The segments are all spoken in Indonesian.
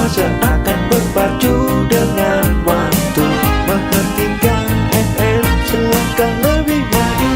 semua seakan berpacu dengan waktu. Mahardika FM selangkah lebih maju.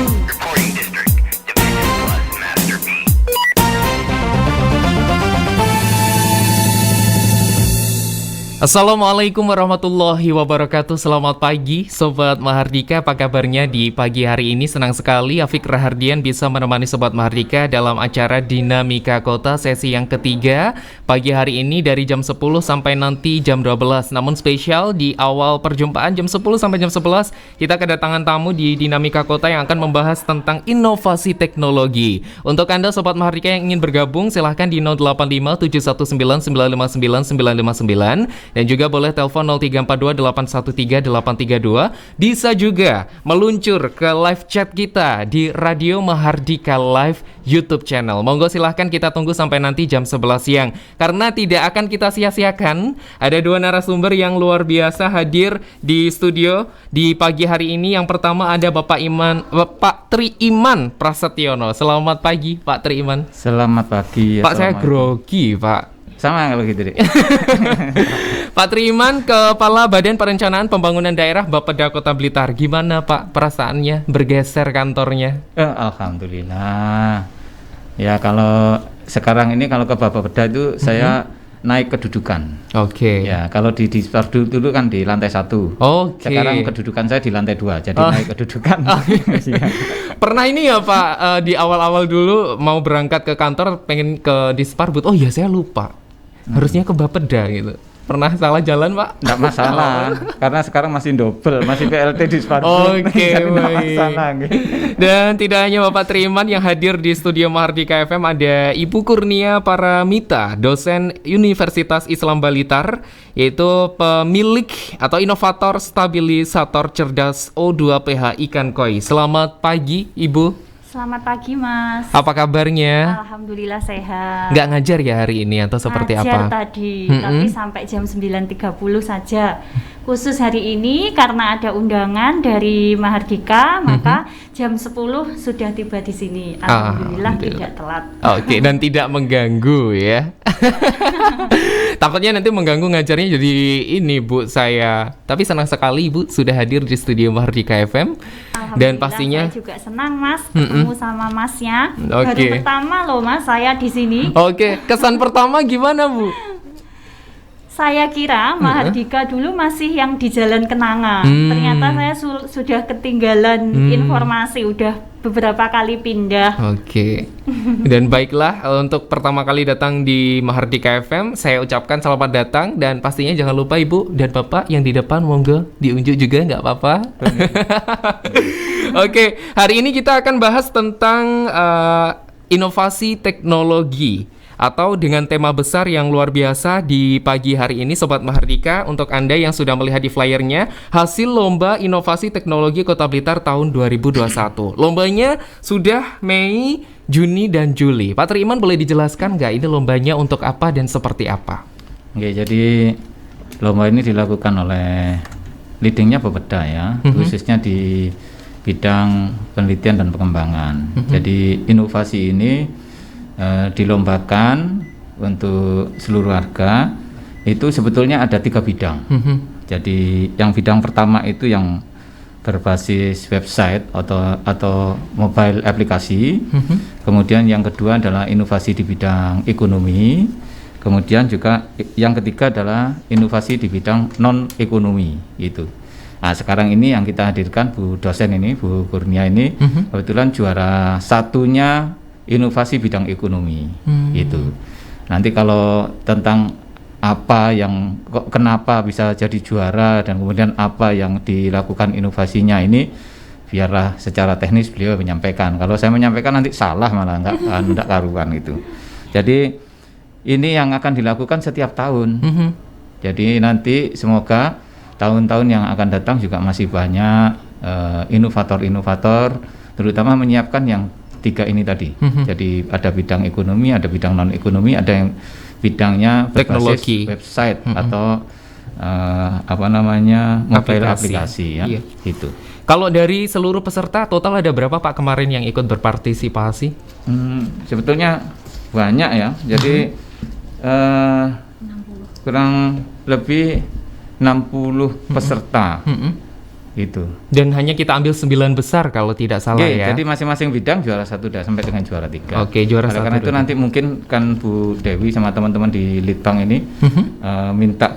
Assalamualaikum warahmatullahi wabarakatuh. Selamat pagi Sobat Mahardika, apa kabarnya di pagi hari ini? Senang sekali Afiq Rahardian bisa menemani Sobat Mahardika dalam acara Dinamika Kota sesi yang ketiga pagi hari ini dari jam 10 sampai nanti jam 12. Namun spesial di awal perjumpaan jam 10 sampai jam 11 kita kedatangan tamu di Dinamika Kota yang akan membahas tentang inovasi teknologi. Untuk Anda Sobat Mahardika yang ingin bergabung silahkan di 085 719 959 959 dan juga boleh telepon 0342 813 832. Bisa juga meluncur ke live chat kita di Radio Mahardika Live YouTube channel. Monggo silahkan, kita tunggu sampai nanti jam 11 siang. Karena tidak akan kita sia-siakan, ada dua narasumber yang luar biasa hadir di studio di pagi hari ini. Yang pertama ada Bapak Tri Iman Prasetyono. Selamat pagi Pak Tri Iman. Selamat pagi. Pak, saya grogi Pak. Sama kalau gitu deh. Pak Tri Iman, Kepala Badan Perencanaan Pembangunan Daerah Bapeda Kota Blitar. Gimana Pak perasaannya bergeser kantornya? Alhamdulillah. Ya kalau sekarang ini kalau ke Bapeda itu saya naik kedudukan. Oke. Ya kalau di dulu kan di lantai 1. Oke. Sekarang kedudukan saya di lantai 2. Jadi naik kedudukan. Pernah ini ya Pak, di awal-awal dulu mau berangkat ke kantor pengen ke Disparbud. Oh iya saya lupa. Harusnya ke Bapeda gitu. Pernah salah jalan Pak? Nggak masalah, karena sekarang masih double, masih PLT di Disparbud. Oke, jadi nggak baik. masalah. Gitu. Dan tidak hanya Bapak Tri Iman yang hadir di studio Mahardika FM, ada Ibu Kurnia Paramita, dosen Universitas Islam Blitar, yaitu pemilik atau inovator stabilisator cerdas O2 pH ikan koi. Selamat pagi Ibu. Selamat pagi Mas. Apa kabarnya? Alhamdulillah sehat. Nggak ngajar ya hari ini atau seperti ngajar apa? Tadi, tapi sampai jam 9.30 saja. Khusus hari ini karena ada undangan dari Mahardika, maka jam 10 sudah tiba di sini. Alhamdulillah tidak telat. Oke, dan tidak mengganggu ya. Takutnya nanti mengganggu ngajarnya jadi ini Bu saya. Tapi senang sekali Ibu sudah hadir di studio Mahardika FM. Dan pastinya saya juga senang Mas ketemu sama Masnya. Baru pertama loh Mas saya di sini. Oke, kesan pertama gimana Bu? Saya kira Mahardika dulu masih yang di Jalan Kenanga. Ternyata saya sudah ketinggalan informasi, udah beberapa kali pindah. Oke. Dan baiklah, untuk pertama kali datang di Mahardika FM, saya ucapkan selamat datang. Dan pastinya jangan lupa Ibu dan Bapak yang di depan, monggo diunjuk juga, nggak apa-apa. Oke, hari ini kita akan bahas tentang inovasi teknologi, atau dengan tema besar yang luar biasa di pagi hari ini Sobat Mahardika. Untuk Anda yang sudah melihat di flyernya, hasil Lomba Inovasi Teknologi Kota Blitar tahun 2021. Lombanya sudah Mei, Juni, dan Juli. Pak Tri Iman boleh dijelaskan nggak ini lombanya untuk apa dan seperti apa? Oke, jadi lomba ini dilakukan oleh leadingnya Bapeda ya, khususnya di bidang penelitian dan pengembangan. Jadi inovasi ini dilombakan untuk seluruh warga. Itu sebetulnya ada 3 bidang. Jadi yang bidang pertama itu yang berbasis website atau mobile aplikasi. Kemudian yang kedua adalah inovasi di bidang ekonomi. Kemudian juga yang ketiga adalah inovasi di bidang non ekonomi gitu. Nah sekarang ini yang kita hadirkan Bu dosen ini, Bu Kurnia ini kebetulan juara satunya inovasi bidang ekonomi gitu. Nanti kalau tentang apa yang kenapa bisa jadi juara dan kemudian apa yang dilakukan inovasinya ini, biarlah secara teknis beliau menyampaikan. Kalau saya menyampaikan nanti salah malah enggak karuan gitu. Jadi ini yang akan dilakukan setiap tahun. Jadi nanti semoga tahun-tahun yang akan datang juga masih banyak inovator-inovator, terutama menyiapkan yang 3 ini tadi. Jadi ada bidang ekonomi, ada bidang non ekonomi, ada yang bidangnya berbasis website atau mobile aplikasi ya. Itu. Kalau dari seluruh peserta total ada berapa Pak kemarin yang ikut berpartisipasi? Sebetulnya banyak ya. Jadi kurang lebih 60 peserta. Gitu. Dan hanya kita ambil 9 besar kalau tidak salah ya. Jadi masing-masing bidang juara 1 sampai dengan juara 3. Oke, juara 1. Karena itu nanti mungkin kan Bu Dewi sama teman-teman di Litbang ini minta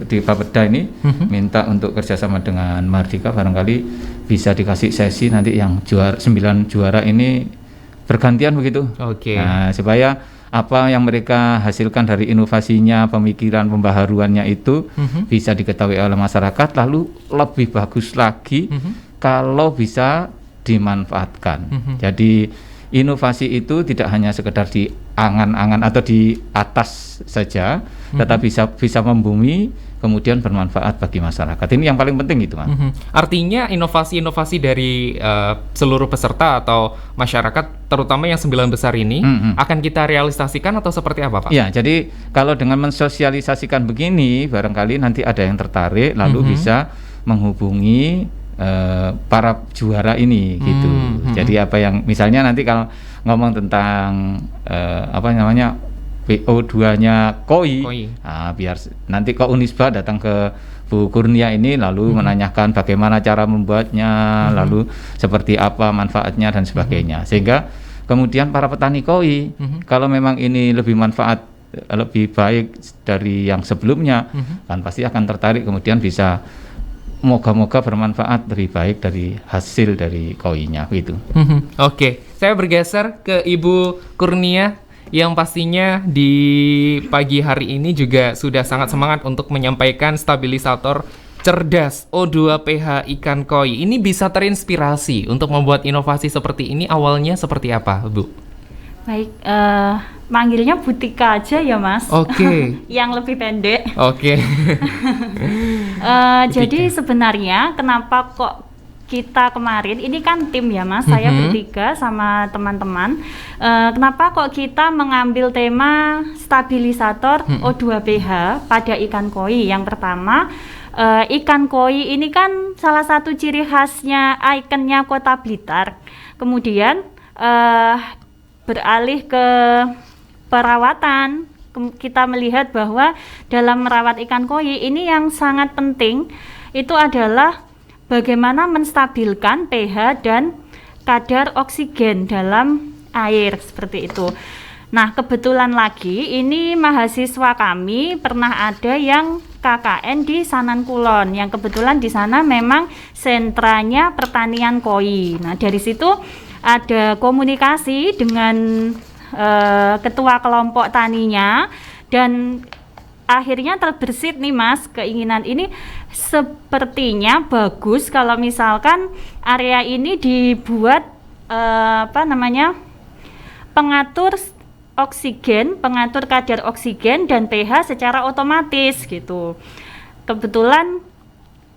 di Bapeda ini minta untuk kerjasama dengan Mahardika, barangkali bisa dikasih sesi nanti yang 9 juara ini bergantian begitu. Oke. Nah, supaya apa yang mereka hasilkan dari inovasinya, pemikiran pembaharuannya itu bisa diketahui oleh masyarakat, lalu lebih bagus lagi kalau bisa dimanfaatkan. Jadi inovasi itu tidak hanya sekedar di angan-angan atau di atas saja, tetapi bisa membumi, kemudian bermanfaat bagi masyarakat. Ini yang paling penting gitu, Mas. Artinya inovasi-inovasi dari seluruh peserta atau masyarakat, terutama yang 9 besar ini, akan kita realisasikan atau seperti apa, Pak? Ya, jadi kalau dengan mensosialisasikan begini, barangkali nanti ada yang tertarik, lalu bisa menghubungi para juara ini gitu. Jadi apa yang misalnya nanti kalau ngomong tentang apa namanya PO2-nya KOI. Nah, biar nanti kok Unisba datang ke Bu Kurnia ini lalu menanyakan bagaimana cara membuatnya, lalu seperti apa manfaatnya dan sebagainya. Sehingga kemudian para petani KOI kalau memang ini lebih manfaat, lebih baik dari yang sebelumnya, kan pasti akan tertarik, kemudian bisa moga-moga bermanfaat lebih baik dari hasil dari KOI-nya gitu. Oke, saya bergeser ke Ibu Kurnia yang pastinya di pagi hari ini juga sudah sangat semangat untuk menyampaikan stabilisator cerdas O2PH ikan koi. Ini bisa terinspirasi untuk membuat inovasi seperti ini, awalnya seperti apa, Bu? Baik, manggilnya Butika aja ya, Mas. Oke. Yang lebih pendek. Oke. Jadi sebenarnya kenapa kok kita kemarin, ini kan tim ya Mas, saya bertiga sama teman-teman, kenapa kok kita mengambil tema stabilisator O2PH pada ikan koi? Yang pertama, ikan koi ini kan salah satu ciri khasnya, ikonnya Kota Blitar. Kemudian beralih ke perawatan, kita melihat bahwa dalam merawat ikan koi ini yang sangat penting itu adalah bagaimana menstabilkan pH dan kadar oksigen dalam air, seperti itu. Nah, kebetulan lagi ini mahasiswa kami pernah ada yang KKN di Sanan Kulon, yang kebetulan di sana memang sentranya pertanian koi. Nah, dari situ ada komunikasi dengan ketua kelompok taninya, dan akhirnya terbersit nih Mas, keinginan ini sepertinya bagus kalau misalkan area ini dibuat pengatur oksigen, pengatur kadar oksigen dan pH secara otomatis gitu. Kebetulan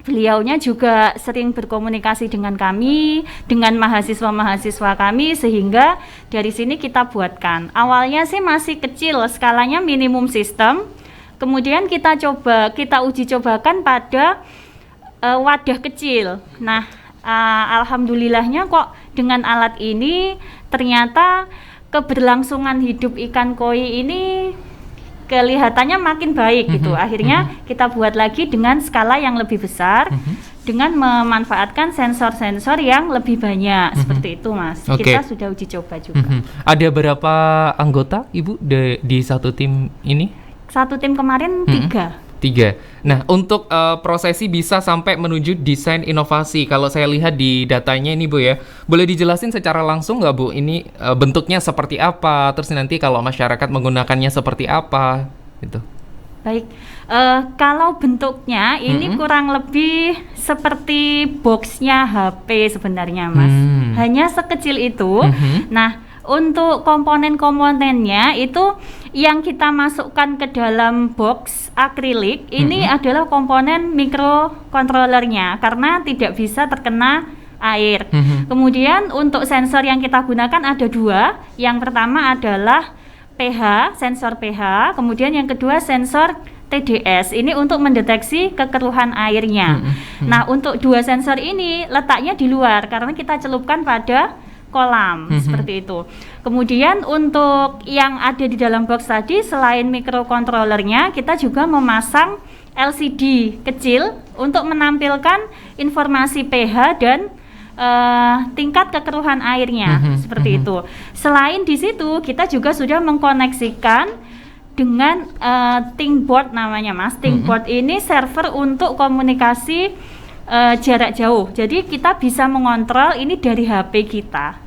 beliaunya juga sering berkomunikasi dengan kami, dengan mahasiswa-mahasiswa kami, sehingga dari sini kita buatkan. Awalnya sih masih kecil, skalanya minimum sistem. Kemudian kita uji cobakan pada wadah kecil. Nah, alhamdulillahnya kok dengan alat ini ternyata keberlangsungan hidup ikan koi ini kelihatannya makin baik gitu. Akhirnya kita buat lagi dengan skala yang lebih besar, dengan memanfaatkan sensor-sensor yang lebih banyak, seperti itu Mas. Kita sudah uji coba juga. Ada berapa anggota Ibu di satu tim ini? Satu tim kemarin 3. Nah, untuk prosesi bisa sampai menuju desain inovasi. Kalau saya lihat di datanya ini Bu ya, boleh dijelasin secara langsung nggak Bu? Ini bentuknya seperti apa? Terus nanti kalau masyarakat menggunakannya seperti apa? Gitu. Baik, kalau bentuknya ini kurang lebih seperti boxnya HP sebenarnya Mas. Hanya sekecil itu. Nah, untuk komponen-komponennya itu yang kita masukkan ke dalam box akrilik ini adalah komponen mikrokontrolernya, karena tidak bisa terkena air. Kemudian untuk sensor yang kita gunakan ada 2. Yang pertama adalah pH, sensor pH, kemudian yang kedua sensor TDS, ini untuk mendeteksi kekeruhan airnya. Nah, untuk 2 sensor ini letaknya di luar karena kita celupkan pada kolam, seperti itu. Kemudian untuk yang ada di dalam box tadi, selain microcontrollernya, kita juga memasang LCD kecil untuk menampilkan informasi pH dan tingkat kekeruhan airnya, seperti itu. Selain di situ, kita juga sudah mengkoneksikan dengan ThinkBoard namanya, Mas. ThinkBoard ini server untuk komunikasi jarak jauh. Jadi kita bisa mengontrol ini dari HP kita.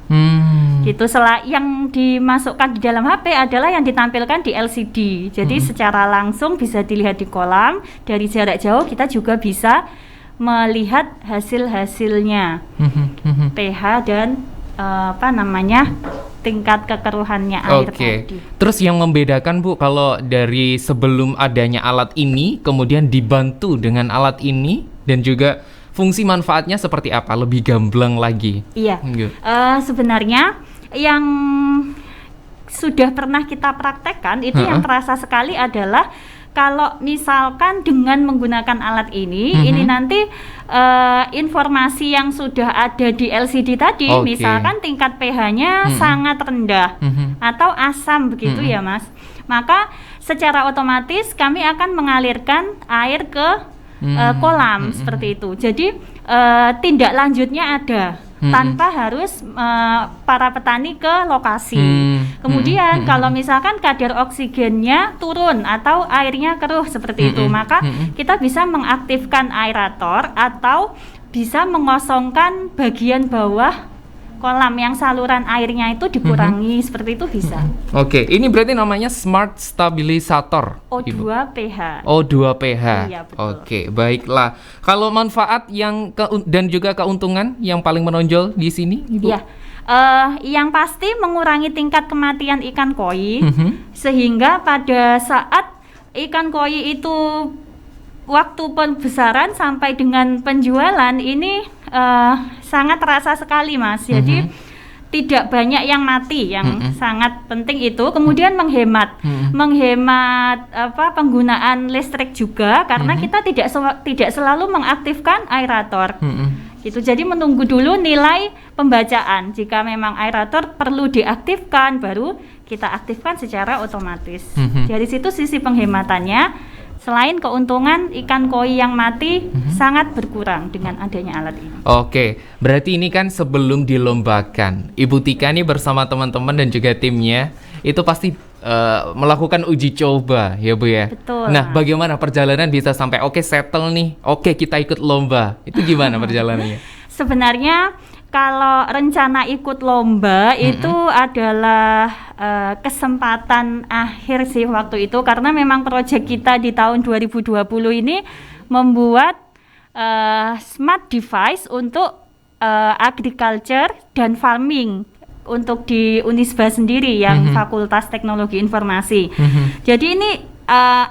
Gitu. Yang dimasukkan di dalam HP adalah yang ditampilkan di LCD. Jadi secara langsung bisa dilihat di kolam. Dari jarak jauh kita juga bisa melihat hasil-hasilnya, pH dan tingkat kekeruhannya air tadi. Terus yang membedakan Bu, kalau dari sebelum adanya alat ini, kemudian dibantu dengan alat ini, dan juga fungsi manfaatnya seperti apa? Lebih gamblang lagi. Iya. Sebenarnya yang sudah pernah kita praktekkan itu yang terasa sekali adalah kalau misalkan dengan menggunakan alat ini nanti informasi yang sudah ada di LCD tadi, misalkan tingkat pH-nya sangat rendah atau asam begitu ya Mas, maka secara otomatis kami akan mengalirkan air ke kolam seperti itu. Jadi tindak lanjutnya ada tanpa harus para petani ke lokasi. Kemudian kalau misalkan kadar oksigennya turun atau airnya keruh seperti itu, maka kita bisa mengaktifkan aerator atau bisa mengosongkan bagian bawah kolam yang saluran airnya itu dikurangi, seperti itu bisa. Ini berarti namanya Smart Stabilisator O2pH. O2pH. Iya, betul. Baiklah. Kalau manfaat dan juga keuntungan yang paling menonjol di sini, Ibu? Iya. Yang pasti mengurangi tingkat kematian ikan koi, sehingga pada saat ikan koi itu waktu pembesaran sampai dengan penjualan ini sangat terasa sekali, Mas. Jadi tidak banyak yang mati, yang sangat penting itu. Kemudian menghemat penggunaan listrik juga, karena kita tidak selalu mengaktifkan aerator. Gitu. Jadi menunggu dulu nilai pembacaan. Jika memang aerator perlu diaktifkan, baru kita aktifkan secara otomatis. Dari situ sisi penghematannya. Selain keuntungan, ikan koi yang mati sangat berkurang dengan adanya alat ini. Berarti ini kan sebelum dilombakan, Ibu Tika ini bersama teman-teman dan juga timnya itu pasti melakukan uji coba, ya Bu ya? Betul. Nah, bagaimana perjalanan bisa sampai settle nih, kita ikut lomba, itu gimana perjalanannya? Sebenarnya kalau rencana ikut lomba itu adalah kesempatan akhir sih waktu itu, karena memang proyek kita di tahun 2020 ini membuat smart device untuk agriculture dan farming untuk di Unisba sendiri yang Fakultas Teknologi Informasi. Jadi ini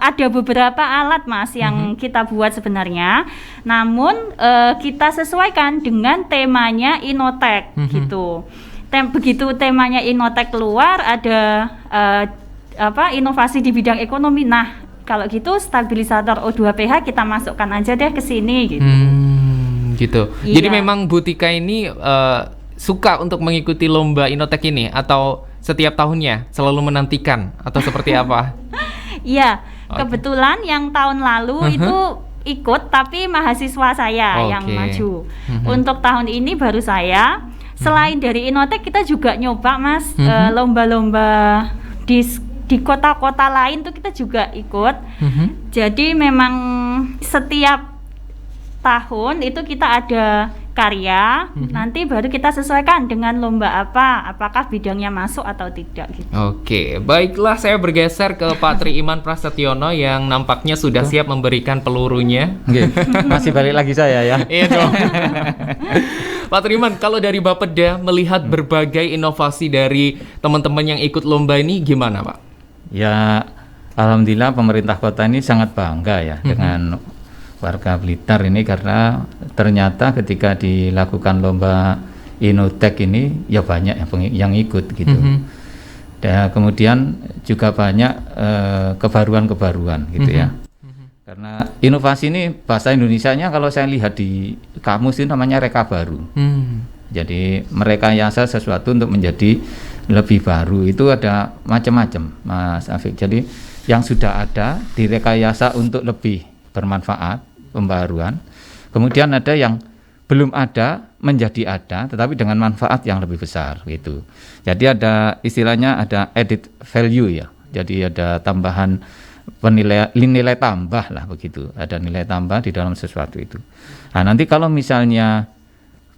ada beberapa alat, Mas, yang kita buat sebenarnya, namun kita sesuaikan dengan temanya Inotech gitu. Begitu temanya Inotech keluar, ada inovasi di bidang ekonomi. Nah, kalau gitu stabilisator O2pH kita masukkan aja deh ke sini gitu. Gitu. Iya. Jadi memang Bu Tika ini suka untuk mengikuti lomba Inotech ini, atau setiap tahunnya selalu menantikan, atau seperti apa? Iya, kebetulan yang tahun lalu itu ikut, tapi mahasiswa saya yang maju. Untuk tahun ini baru saya. Selain dari Inotech, kita juga nyoba, Mas, lomba-lomba di kota-kota lain tuh kita juga ikut. Jadi memang setiap tahun itu kita ada karya, nanti baru kita sesuaikan dengan lomba apa, apakah bidangnya masuk atau tidak gitu. Baiklah, saya bergeser ke Pak Triiman Prasetyono yang nampaknya sudah siap memberikan pelurunya. Masih balik lagi saya ya. Iya dong. Pak Triiman, kalau dari Bapeda melihat berbagai inovasi dari teman-teman yang ikut lomba ini, gimana Pak? Ya, alhamdulillah pemerintah kota ini sangat bangga ya dengan warga Blitar ini, karena ternyata ketika dilakukan lomba Inotech ini ya banyak yang ikut gitu. Dan kemudian juga banyak kebaruan-kebaruan gitu ya. Karena inovasi ini bahasa Indonesianya kalau saya lihat di kamus itu namanya reka baru. Jadi merekayasa sesuatu untuk menjadi lebih baru itu ada macam-macam, Mas Afik. Jadi yang sudah ada direkayasa untuk lebih bermanfaat, pembaruan. Kemudian ada yang belum ada menjadi ada, tetapi dengan manfaat yang lebih besar gitu. Jadi ada istilahnya ada added value ya. Jadi ada tambahan nilai tambah lah begitu. Ada nilai tambah di dalam sesuatu itu. Nah, nanti kalau misalnya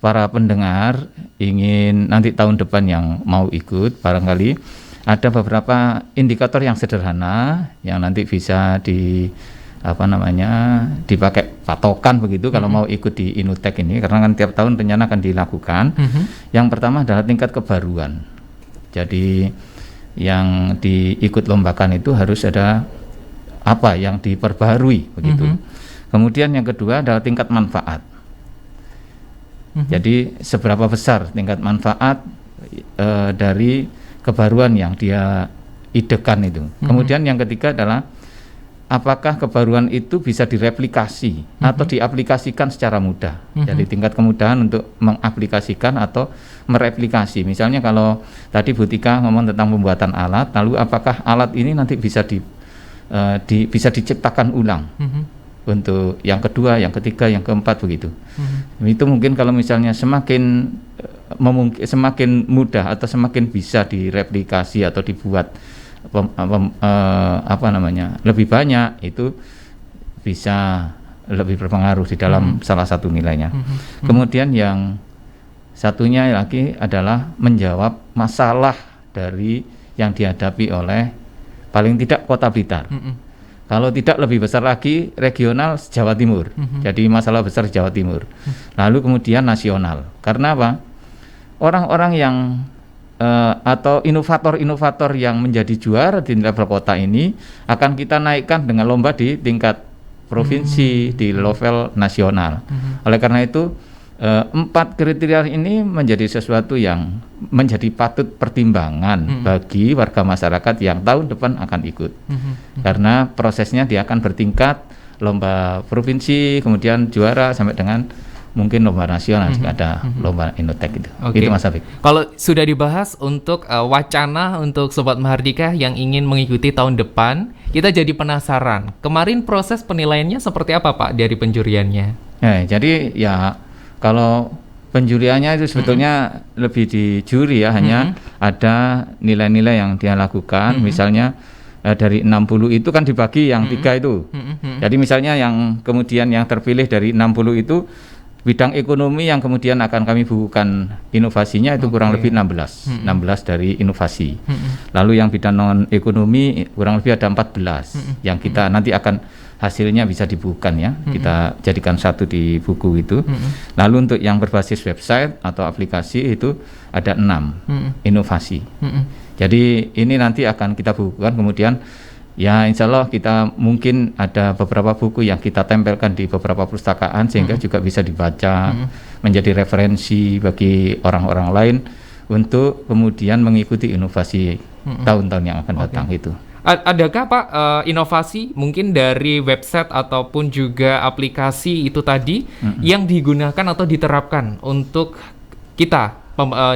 para pendengar ingin nanti tahun depan yang mau ikut, barangkali ada beberapa indikator yang sederhana yang nanti bisa dipakai patokan begitu kalau mau ikut di Inutech ini, karena kan tiap tahun rencana akan dilakukan. Yang pertama adalah tingkat kebaruan. Jadi yang diikut lombakan itu harus ada apa yang diperbarui begitu. Kemudian yang kedua adalah tingkat manfaat. Jadi seberapa besar tingkat manfaat dari kebaruan yang dia idekan itu. Kemudian yang ketiga adalah apakah kebaruan itu bisa direplikasi atau diaplikasikan secara mudah. Jadi tingkat kemudahan untuk mengaplikasikan atau mereplikasi. Misalnya kalau tadi Bu Tika ngomong tentang pembuatan alat, lalu apakah alat ini nanti bisa bisa diciptakan ulang untuk yang kedua, yang ketiga, yang keempat begitu. Itu mungkin kalau misalnya semakin mudah atau semakin bisa direplikasi atau dibuat lebih banyak, itu bisa lebih berpengaruh di dalam salah satu nilainya. Kemudian yang satunya lagi adalah menjawab masalah dari yang dihadapi oleh paling tidak Kota Blitar. Kalau tidak lebih besar lagi regional Jawa Timur. Jadi masalah besar Jawa Timur. Lalu kemudian nasional. Karena apa? Orang-orang yang atau inovator-inovator yang menjadi juara di level kota ini akan kita naikkan dengan lomba di tingkat provinsi, di level nasional. Oleh karena itu 4 kriteria ini menjadi sesuatu yang menjadi patut pertimbangan bagi warga masyarakat yang tahun depan akan ikut. Karena prosesnya dia akan bertingkat, lomba provinsi, kemudian juara sampai dengan mungkin lomba nasional jika ada lomba Inutech itu. Itu Mas Afik. Kalau sudah dibahas untuk wacana untuk Sobat Mahardika yang ingin mengikuti tahun depan, kita jadi penasaran. Kemarin proses penilaiannya seperti apa Pak dari penjuriannya? Jadi ya kalau penjuriannya itu sebetulnya lebih di juri ya, hanya ada nilai-nilai yang dia lakukan. Misalnya dari 60 itu kan dibagi yang 3 itu. Jadi misalnya yang kemudian yang terpilih dari 60 itu bidang ekonomi yang kemudian akan kami bukukan inovasinya itu kurang lebih 16 dari inovasi. Lalu yang bidang non ekonomi kurang lebih ada 14 yang kita nanti akan hasilnya bisa dibukukan ya, kita jadikan satu di buku itu. Lalu untuk yang berbasis website atau aplikasi itu ada 6 inovasi. Jadi ini nanti akan kita bukukan, kemudian ya insya Allah kita mungkin ada beberapa buku yang kita tempelkan di beberapa perpustakaan sehingga juga bisa dibaca, menjadi referensi bagi orang-orang lain untuk kemudian mengikuti inovasi tahun-tahun yang akan datang itu. Adakah Pak inovasi mungkin dari website ataupun juga aplikasi itu tadi yang digunakan atau diterapkan untuk kita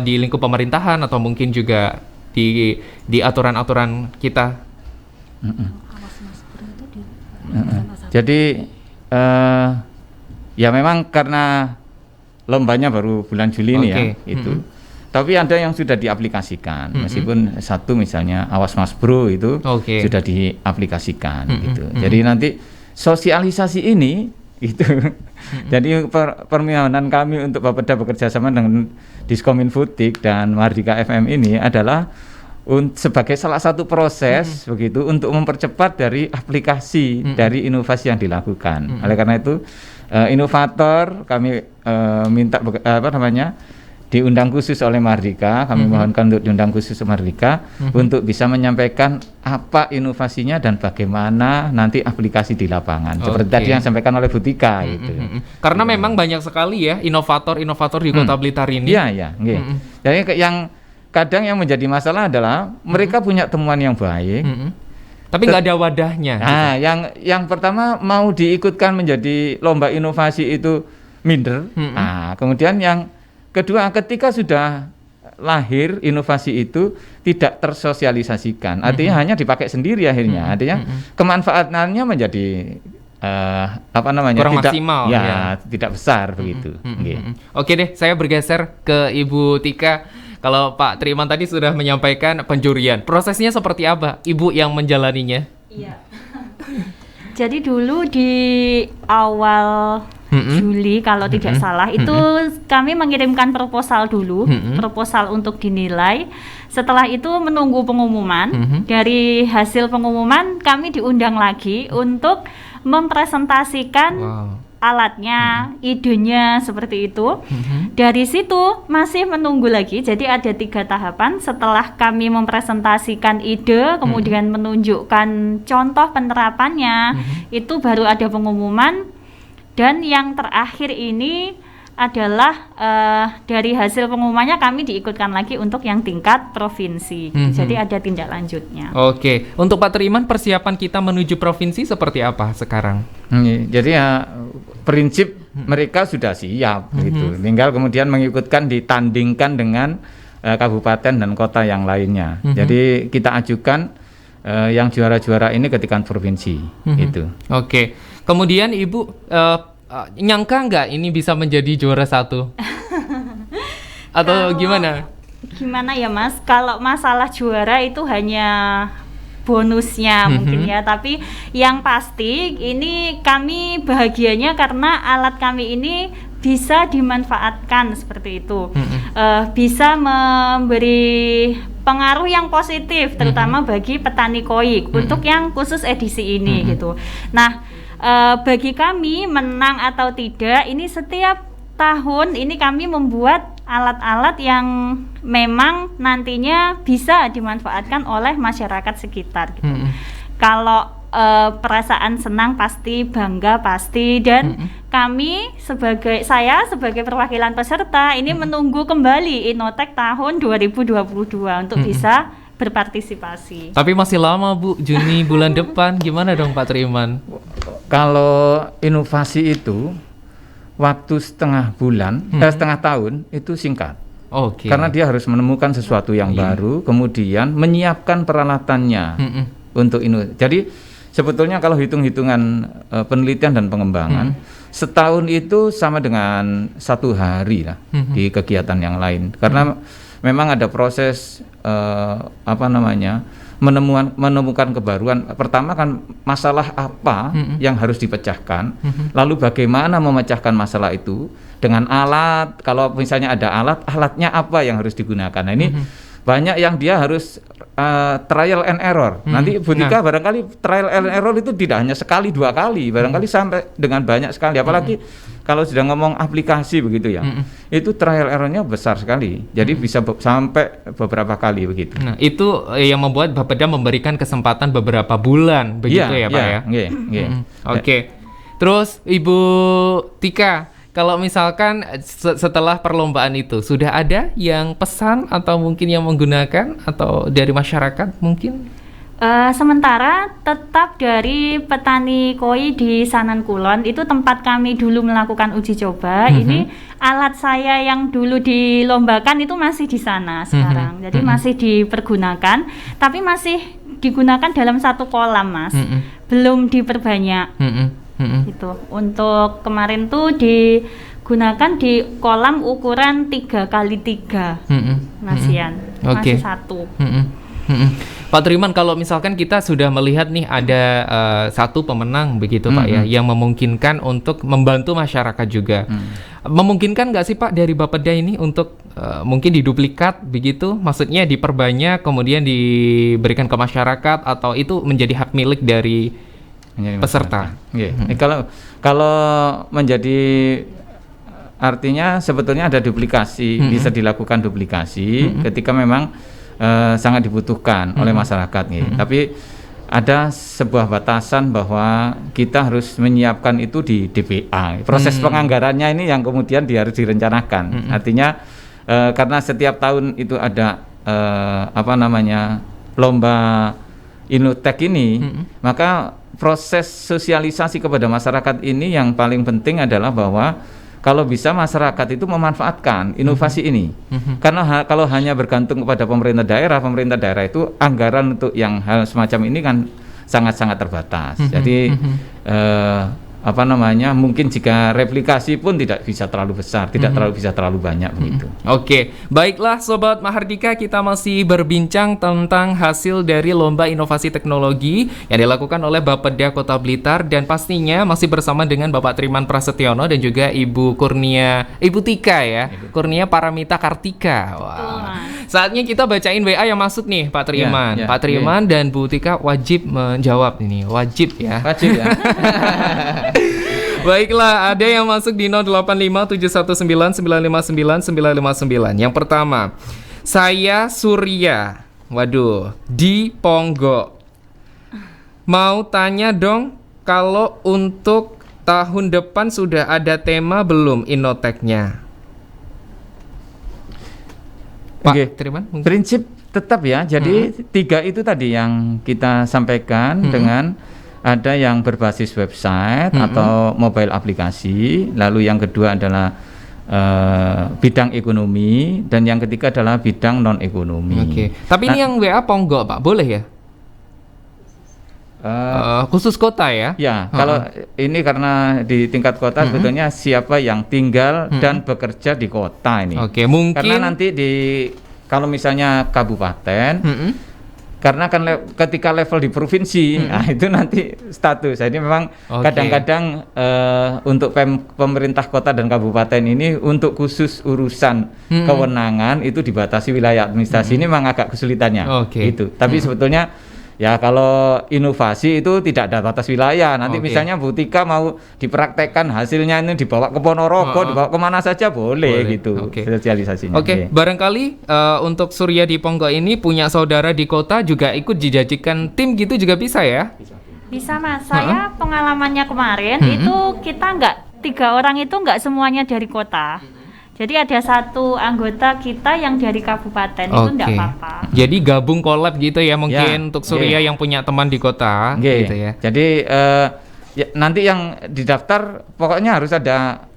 di lingkup pemerintahan atau mungkin juga di aturan-aturan kita? Jadi ya memang karena lombanya baru bulan Juli ini ya itu. Tapi ada yang sudah diaplikasikan, meskipun satu misalnya Awas Mas Bro itu sudah diaplikasikan gitu. Jadi nanti sosialisasi ini itu. Jadi permohonan kami untuk Bapeda bekerja sama dengan Diskominfotik dan Mahardika FM ini adalah sebagai salah satu proses begitu untuk mempercepat dari aplikasi dari inovasi yang dilakukan. Oleh karena itu inovator kami minta diundang khusus oleh Mahardika, kami mohonkan untuk diundang khusus Mahardika untuk bisa menyampaikan apa inovasinya dan bagaimana nanti aplikasi di lapangan. Seperti tadi yang disampaikan oleh Bu Tika gitu. Karena memang banyak sekali ya inovator-inovator di Kota Blitar ini. Iya. Jadi yang kadang yang menjadi masalah adalah mereka punya temuan yang baik, tapi nggak ada wadahnya. Nah, yang pertama mau diikutkan menjadi lomba inovasi itu minder. Nah, kemudian yang kedua, ketika sudah lahir inovasi itu tidak tersosialisasikan, artinya hanya dipakai sendiri akhirnya, artinya kemanfaatannya menjadi kurang tidak maksimal, tidak besar begitu. Oke deh, saya bergeser ke Ibu Tika. Kalau Pak Triman tadi sudah menyampaikan pencurian, prosesnya seperti apa Ibu yang menjalaninya? Iya. Jadi dulu di awal Juli kalau tidak salah itu kami mengirimkan proposal dulu, proposal untuk dinilai. Setelah itu menunggu pengumuman. Dari hasil pengumuman kami diundang lagi untuk mempresentasikan alatnya, idenya seperti itu. Dari situ masih menunggu lagi. Jadi ada 3 tahapan. Setelah kami mempresentasikan ide, kemudian menunjukkan contoh penerapannya, itu baru ada pengumuman. Dan yang terakhir ini adalah dari hasil pengumumannya kami diikutkan lagi untuk yang tingkat provinsi. Jadi ada tindak lanjutnya. Oke, untuk Pak Triman persiapan kita menuju provinsi seperti apa sekarang? Jadi ya prinsip mereka sudah siap gitu. Tinggal kemudian ditandingkan dengan kabupaten dan kota yang lainnya. Jadi kita ajukan yang juara-juara ini ke tingkat provinsi itu. Oke. Kemudian Ibu nyangka nggak ini bisa menjadi juara 1? Atau gimana? Gimana ya Mas? Kalau masalah juara itu hanya bonusnya mungkin ya, tapi yang pasti ini kami bahagianya karena alat kami ini bisa dimanfaatkan seperti itu, bisa memberi pengaruh yang positif terutama bagi petani koi untuk yang khusus edisi ini gitu. Nah, bagi kami menang atau tidak ini setiap tahun ini kami membuat alat-alat yang memang nantinya bisa dimanfaatkan oleh masyarakat sekitar gitu. Kalau perasaan senang pasti, bangga pasti, dan saya sebagai perwakilan peserta ini menunggu kembali Innotek tahun 2022 untuk bisa berpartisipasi. Tapi masih lama Bu, Juni bulan depan, gimana dong Pak Triman? Kalau inovasi itu waktu setengah tahun itu singkat. Karena dia harus menemukan sesuatu yang baru, kemudian menyiapkan peralatannya untuk ini. Jadi sebetulnya kalau hitung-hitungan penelitian dan pengembangan, setahun itu sama dengan 1 hari lah di kegiatan yang lain. Karena memang ada proses menemukan kebaruan. Pertama kan masalah apa yang harus dipecahkan, lalu bagaimana memecahkan masalah itu dengan alat. Kalau misalnya ada alatnya apa yang harus digunakan. Nah, ini banyak yang dia harus trial and error. Nanti Bu Tika barangkali trial and error itu tidak hanya sekali 2 kali, barangkali sampai dengan banyak sekali. Apalagi kalau sudah ngomong aplikasi begitu ya, itu trial errornya besar sekali. Jadi bisa sampai beberapa kali begitu. Nah, itu yang membuat Bapeda memberikan kesempatan beberapa bulan begitu ya Pak ya. Oke. Terus Ibu Tika, kalau misalkan setelah perlombaan itu sudah ada yang pesan atau mungkin yang menggunakan atau dari masyarakat mungkin? Sementara tetap dari petani koi di Sanan Kulon itu tempat kami dulu melakukan uji coba. Ini alat saya yang dulu dilombakan itu masih di sana sekarang. Jadi masih dipergunakan, tapi masih digunakan dalam 1 kolam Mas. Belum diperbanyak. Gitu. Untuk kemarin tuh digunakan di kolam ukuran 3x3 Masian. Masih 1. Pak Triman, kalau misalkan kita sudah melihat nih ada 1 pemenang begitu Pak ya, yang memungkinkan untuk membantu masyarakat juga. Memungkinkan nggak sih Pak dari Bapeda ini untuk mungkin diduplikat begitu? Maksudnya diperbanyak kemudian diberikan ke masyarakat, atau itu menjadi hak milik dari peserta? Kalau menjadi, artinya sebetulnya ada duplikasi, bisa dilakukan duplikasi ketika memang sangat dibutuhkan oleh masyarakat Tapi ada sebuah batasan bahwa kita harus menyiapkan itu di DPA. Proses penganggarannya ini yang kemudian harus direncanakan. Artinya karena setiap tahun itu ada lomba Innotek ini, maka proses sosialisasi kepada masyarakat ini yang paling penting adalah bahwa kalau bisa masyarakat itu memanfaatkan inovasi ini. Karena kalau hanya bergantung kepada pemerintah daerah itu anggaran untuk yang hal semacam ini kan sangat-sangat terbatas. Jadi mungkin jika replikasi pun tidak bisa terlalu besar, tidak bisa terlalu banyak begitu. Oke, baiklah Sobat Mahardika, kita masih berbincang tentang hasil dari Lomba Inovasi Teknologi yang dilakukan oleh Bapeda Kota Blitar, dan pastinya masih bersama dengan Bapak Triman Prasetyono dan juga Ibu Tika ya, Kurnia Paramita Kartika. Wah. Saatnya kita bacain WA yang masuk nih Pak Triman. Pak Triman dan Bu Tika wajib menjawab ini, wajib ya. Wajib ya. Baiklah, ada yang masuk di 085719959959. Yang pertama, saya Surya. Waduh, di Ponggok. Mau tanya dong, kalau untuk tahun depan sudah ada tema belum Innotek-nya? Pak Triman, prinsip tetap ya. Jadi 3 itu tadi yang kita sampaikan dengan ada yang berbasis website atau mobile aplikasi, lalu yang kedua adalah bidang ekonomi, dan yang ketiga adalah bidang non ekonomi. Oke. Tapi ini yang WA Ponggok Pak, boleh ya? Khusus kota ya? Ya, kalau ini karena di tingkat kota sebetulnya siapa yang tinggal dan bekerja di kota ini. Oke, mungkin karena nanti kalau misalnya kabupaten, karena kan ketika level di provinsi, nah itu nanti status. Jadi memang kadang-kadang untuk pemerintah kota dan kabupaten ini untuk khusus urusan kewenangan itu dibatasi wilayah administrasi. Ini memang agak kesulitannya. Gitu. Tapi sebetulnya ya kalau inovasi itu tidak ada batas wilayah. Nanti misalnya Bu Tika mau dipraktekkan hasilnya ini dibawa ke Ponorogo, dibawa kemana saja boleh. Gitu sosialisasinya. Barangkali untuk Surya di Ponggok ini punya saudara di kota juga ikut dijajikan tim gitu juga bisa ya? Bisa Mas, saya pengalamannya kemarin itu kita 3 orang itu nggak semuanya dari kota. Jadi ada 1 anggota kita yang dari kabupaten, itu enggak apa-apa. Jadi gabung collab gitu ya mungkin untuk Surya yang punya teman di kota gitu ya. Jadi nanti yang didaftar pokoknya harus ada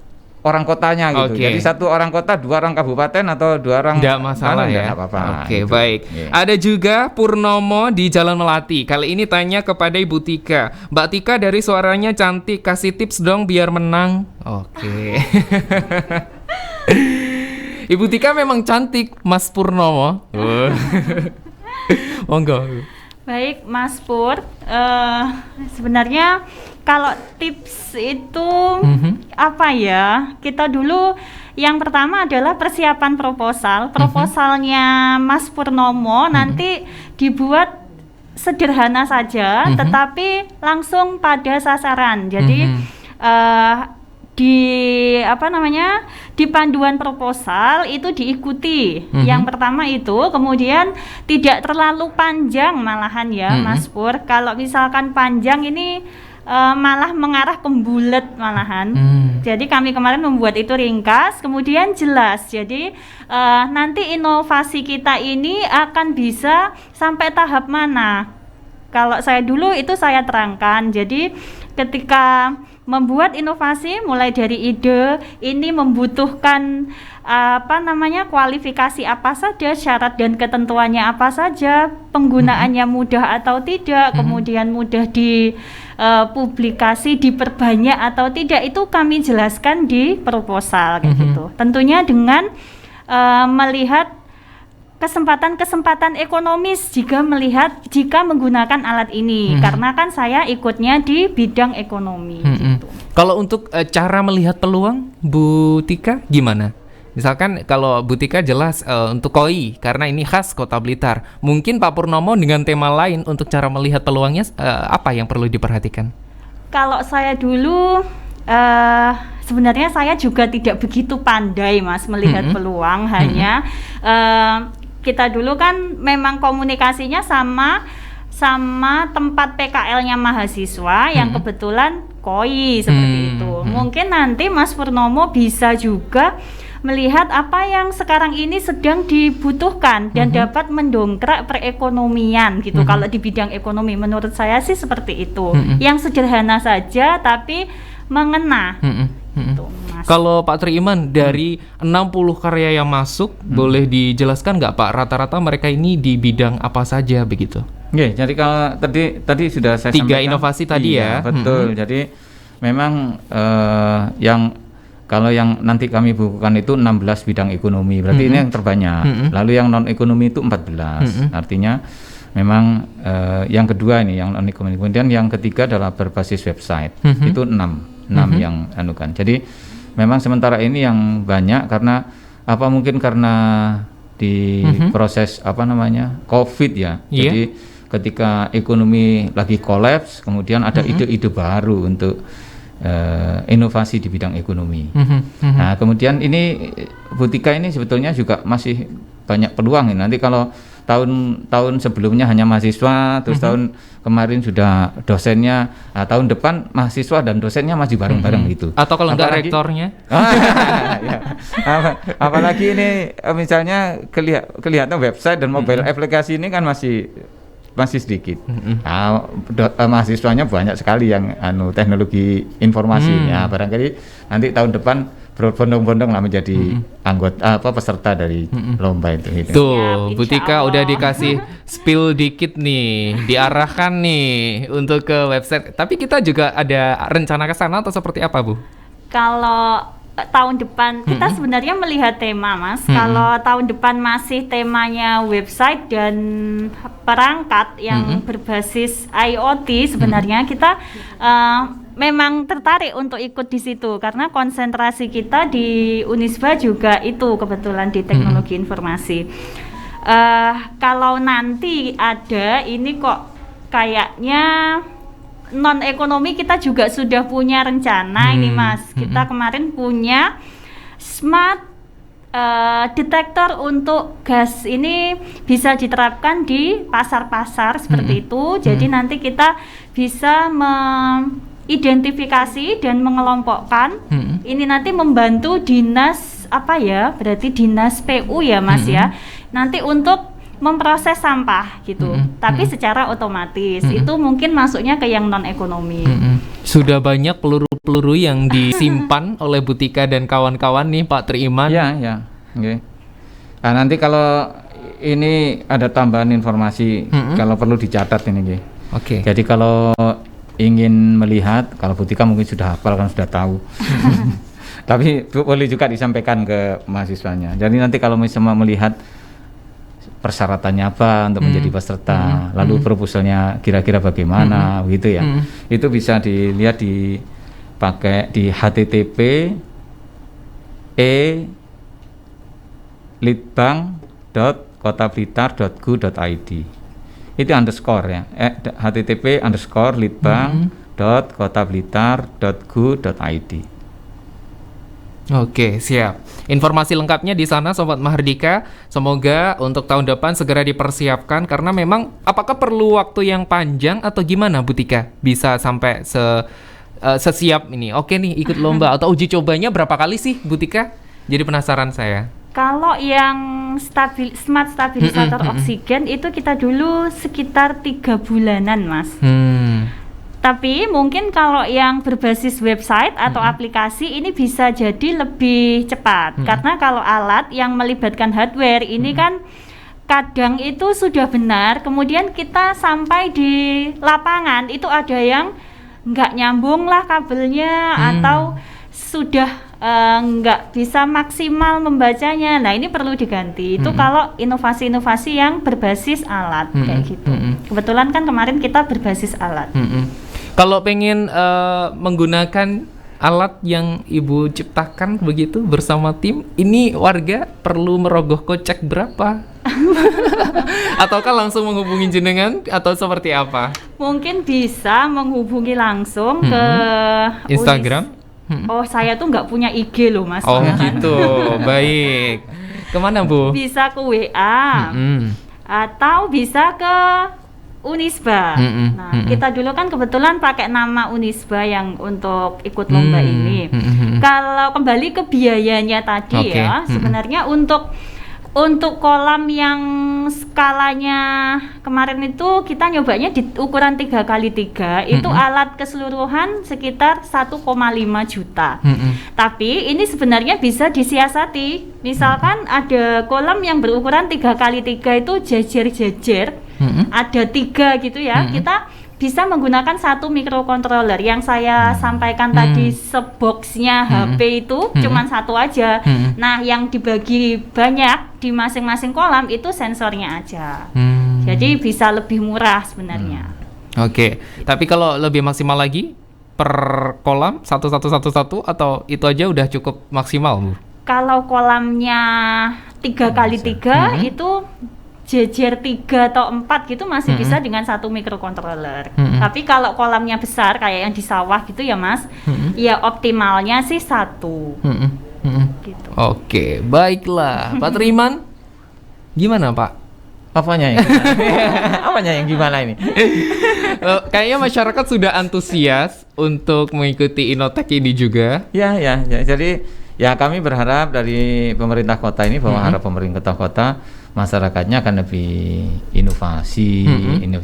orang kotanya gitu. Jadi 1 orang kota, 2 orang kabupaten atau 2 orang. Enggak masalah ya. Enggak apa-apa. Gitu. Baik. Ada juga Purnomo di Jalan Melati. Kali ini tanya kepada Ibu Tika. Mbak Tika dari suaranya cantik, kasih tips dong biar menang. Ibu Tika memang cantik, Mas Purnomo. Monggo. Baik, Mas Pur. Sebenarnya kalau tips itu apa ya? Kita dulu yang pertama adalah persiapan proposal. Proposalnya Mas Purnomo nanti dibuat sederhana saja, tetapi langsung pada sasaran. Jadi di panduan proposal itu diikuti. Yang pertama itu, kemudian tidak terlalu panjang malahan ya, Mas Pur. Kalau misalkan panjang ini malah mengarah ke bulet malahan. Jadi kami kemarin membuat itu ringkas, kemudian jelas. Jadi nanti inovasi kita ini akan bisa sampai tahap mana? Kalau saya dulu itu saya terangkan. Jadi ketika membuat inovasi mulai dari ide ini membutuhkan kualifikasi apa saja, syarat dan ketentuannya apa saja, penggunaannya mudah atau tidak, kemudian mudah dipublikasi, diperbanyak atau tidak, itu kami jelaskan di proposal kayak gitu. Tentunya dengan melihat kesempatan-kesempatan ekonomis jika menggunakan alat ini, karena kan saya ikutnya di bidang ekonomi. Gitu. Kalau untuk cara melihat peluang, Bu Tika gimana? Misalkan kalau Bu Tika jelas untuk KOI karena ini khas Kota Blitar, mungkin Pak Purnomo dengan tema lain untuk cara melihat peluangnya apa yang perlu diperhatikan? Kalau saya dulu sebenarnya saya juga tidak begitu pandai Mas melihat peluang, hanya kita dulu kan memang komunikasinya sama tempat PKL-nya mahasiswa yang kebetulan KOI seperti itu. Mungkin nanti Mas Purnomo bisa juga melihat apa yang sekarang ini sedang dibutuhkan dan dapat mendongkrak perekonomian gitu. Kalau di bidang ekonomi menurut saya sih seperti itu. Yang sederhana saja tapi mengena. Gitu, Mas. Mas. Kalau Pak Triiman, dari 60 karya yang masuk, boleh dijelaskan nggak Pak, rata-rata mereka ini di bidang apa saja begitu? Oke, jadi kalau tadi sudah saya 3 sampaikan. inovasi tadi ya. Betul. Jadi memang kalau yang nanti kami bukukan itu 16 bidang ekonomi, berarti ini yang terbanyak. Lalu yang non ekonomi itu 14. Artinya memang yang kedua ini yang non ekonomi. Kemudian yang ketiga adalah berbasis website. Itu 6 yang anukan. Jadi memang sementara ini yang banyak karena mungkin karena di proses COVID ya. Jadi ketika ekonomi lagi kolaps, kemudian ada ide-ide baru untuk inovasi di bidang ekonomi. Nah, kemudian ini Butika ini sebetulnya juga masih banyak peluang ini. Nanti kalau tahun sebelumnya hanya mahasiswa, terus tahun kemarin sudah dosennya, tahun depan mahasiswa dan dosennya masih bareng-bareng gitu. Atau kalau enggak rektornya? Ya. Apalagi ini misalnya kelihatan website dan mobile aplikasi ini kan masih sedikit. Mahasiswanya banyak sekali yang teknologi informasi. Ya, barangkali nanti tahun depan berbondong-bondong lah menjadi anggota peserta dari lomba itu. Gitu. Tuh, Butika udah dikasih spill dikit nih, diarahkan nih untuk ke website. Tapi kita juga ada rencana ke sana atau seperti apa, Bu? Kalau tahun depan kita sebenarnya melihat tema, Mas. Kalau tahun depan masih temanya website dan perangkat yang berbasis IoT, sebenarnya kita memang tertarik untuk ikut di situ karena konsentrasi kita di Unisba juga itu kebetulan di teknologi informasi. Kalau nanti ada ini kok kayaknya non ekonomi kita juga sudah punya rencana ini, Mas. Kita kemarin punya smart detektor untuk gas, ini bisa diterapkan di pasar-pasar seperti itu. Jadi nanti kita bisa identifikasi dan mengelompokkan. Ini nanti membantu dinas berarti dinas PU ya, Mas ya. Nanti untuk memproses sampah gitu. Tapi secara otomatis. Itu mungkin masuknya ke yang non ekonomi. Sudah banyak peluru-peluru yang disimpan oleh Butika dan kawan-kawan nih Pak Triiman. Ya. Okay. Nah, nanti kalau ini ada tambahan informasi kalau perlu dicatat ini. Oke. Jadi kalau ingin melihat, kalau Butika mungkin sudah hafal kan, sudah tahu. Tapi boleh juga disampaikan ke mahasiswanya. Jadi nanti kalau misalnya melihat persyaratannya apa untuk menjadi peserta, lalu proposalnya kira-kira bagaimana, begitu ya. Itu bisa dilihat pakai di http litbang.kotablitar.go.id. Itu underscore ya, http://litbang.kotablitar.go.id. Oke, siap. Informasi lengkapnya di sana Sobat Mahardika. Semoga untuk tahun depan segera dipersiapkan karena memang apakah perlu waktu yang panjang atau gimana Butika bisa sampai sesiap ini. Oke nih ikut lomba atau uji cobanya berapa kali sih Butika? Jadi penasaran saya. Kalau yang smart stabilisator oksigen itu kita dulu sekitar 3 bulanan, Mas. Tapi mungkin kalau yang berbasis website atau aplikasi ini bisa jadi lebih cepat. Karena kalau alat yang melibatkan hardware ini kan kadang itu sudah benar, kemudian kita sampai di lapangan itu ada yang nggak nyambung lah kabelnya atau sudah nggak bisa maksimal membacanya. Nah ini perlu diganti. Itu kalau inovasi-inovasi yang berbasis alat kayak gitu. Kebetulan kan kemarin kita berbasis alat. Kalau pengen menggunakan alat yang Ibu ciptakan begitu bersama tim, ini warga perlu merogoh kocek berapa? Ataukah langsung menghubungi jenengan atau seperti apa? Mungkin bisa menghubungi langsung ke Instagram. Oh saya tuh nggak punya IG loh Mas. Oh gitu, baik. Kemana Bu? Bisa ke WA atau bisa ke Unisba. Kita dulu kan kebetulan pakai nama Unisba yang untuk ikut lomba ini. Kalau kembali ke biayanya tadi ya, sebenarnya untuk Untuk kolam yang skalanya kemarin itu kita nyobanya di ukuran 3x3 itu alat keseluruhan sekitar 1,5 juta. Tapi ini sebenarnya bisa disiasati. Misalkan ada kolam yang berukuran 3x3 itu jejer-jejer, ada 3 gitu ya. Kita bisa menggunakan satu microcontroller yang saya sampaikan tadi, seboxnya HP itu cuman satu aja. Nah, yang dibagi banyak di masing-masing kolam itu sensornya aja. Jadi bisa lebih murah sebenarnya. Oke, tapi kalau lebih maksimal lagi per kolam satu atau itu aja udah cukup maksimal, Bu? Kalau kolamnya 3x3 itu jejer 3 atau 4 gitu masih bisa dengan satu microcontroller. Tapi kalau kolamnya besar kayak yang di sawah gitu ya Mas, ya optimalnya sih 1. Gitu. Oke, baiklah. Pak Triman, gimana Pak? Apanya yang gimana? Apanya yang gimana ini? Kayaknya masyarakat sudah antusias untuk mengikuti Innotek ini juga. Ya. Jadi ya kami berharap dari pemerintah kota ini bahwa harap pemerintah kota masyarakatnya akan lebih inovasi,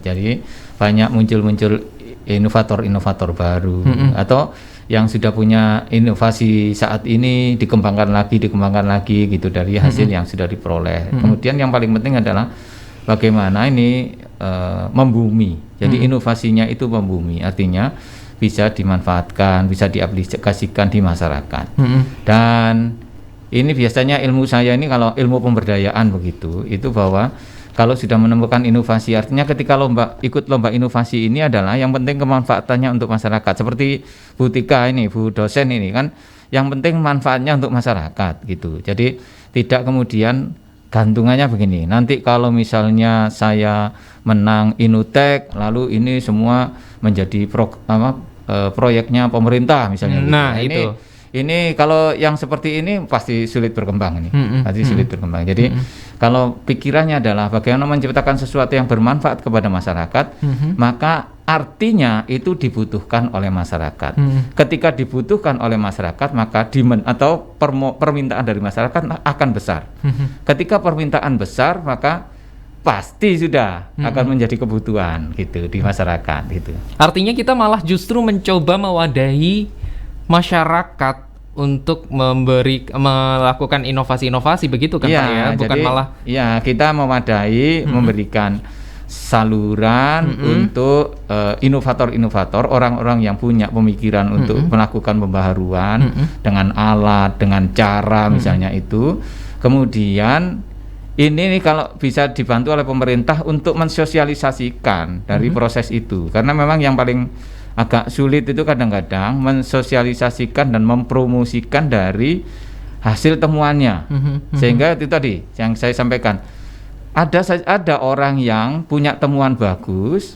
jadi banyak muncul inovator baru atau yang sudah punya inovasi saat ini dikembangkan lagi gitu dari hasil yang sudah diperoleh. Kemudian yang paling penting adalah bagaimana ini membumi. Jadi inovasinya itu membumi, artinya bisa dimanfaatkan, bisa diaplikasikan di masyarakat. Dan ini biasanya ilmu saya ini kalau ilmu pemberdayaan begitu, itu bahwa kalau sudah menemukan inovasi, artinya ketika ikut lomba inovasi ini adalah yang penting kemanfaatannya untuk masyarakat. Seperti Bu Tika ini, Bu dosen ini kan, yang penting manfaatnya untuk masyarakat gitu. Jadi tidak kemudian gantungannya begini. Nanti kalau misalnya saya menang Innotek, lalu ini semua menjadi proyeknya pemerintah misalnya. Nah, gitu. Ini kalau yang seperti ini pasti sulit berkembang ini, pasti sulit berkembang. Jadi kalau pikirannya adalah bagaimana menciptakan sesuatu yang bermanfaat kepada masyarakat, maka artinya itu dibutuhkan oleh masyarakat. Ketika dibutuhkan oleh masyarakat, maka demand atau permintaan dari masyarakat akan besar. Ketika permintaan besar, maka pasti sudah akan menjadi kebutuhan gitu di masyarakat gitu. Artinya kita malah justru mencoba mewadahi masyarakat untuk melakukan inovasi-inovasi begitu kan Pak ya, bukan jadi, malah kita memadai memberikan saluran untuk inovator-inovator, orang-orang yang punya pemikiran untuk melakukan pembaharuan dengan alat, dengan cara misalnya itu. Kemudian ini nih kalau bisa dibantu oleh pemerintah untuk mensosialisasikan dari proses itu, karena memang yang paling agak sulit itu kadang-kadang mensosialisasikan dan mempromosikan dari hasil temuannya. Sehingga itu tadi yang saya sampaikan, ada orang yang punya temuan bagus,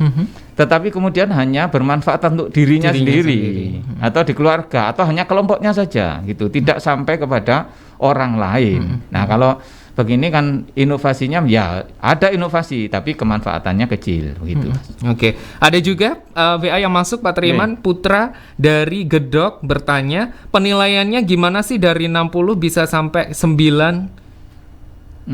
tetapi kemudian hanya bermanfaat untuk dirinya sendiri atau di keluarga atau hanya kelompoknya saja gitu, tidak sampai kepada orang lain. Nah, kalau begini kan inovasinya ya ada inovasi tapi kemanfaatannya kecil begitu. Oke. Ada juga WA yang masuk Pak Triman, Putra dari Gedok bertanya, penilaiannya gimana sih dari 60 bisa sampai 9?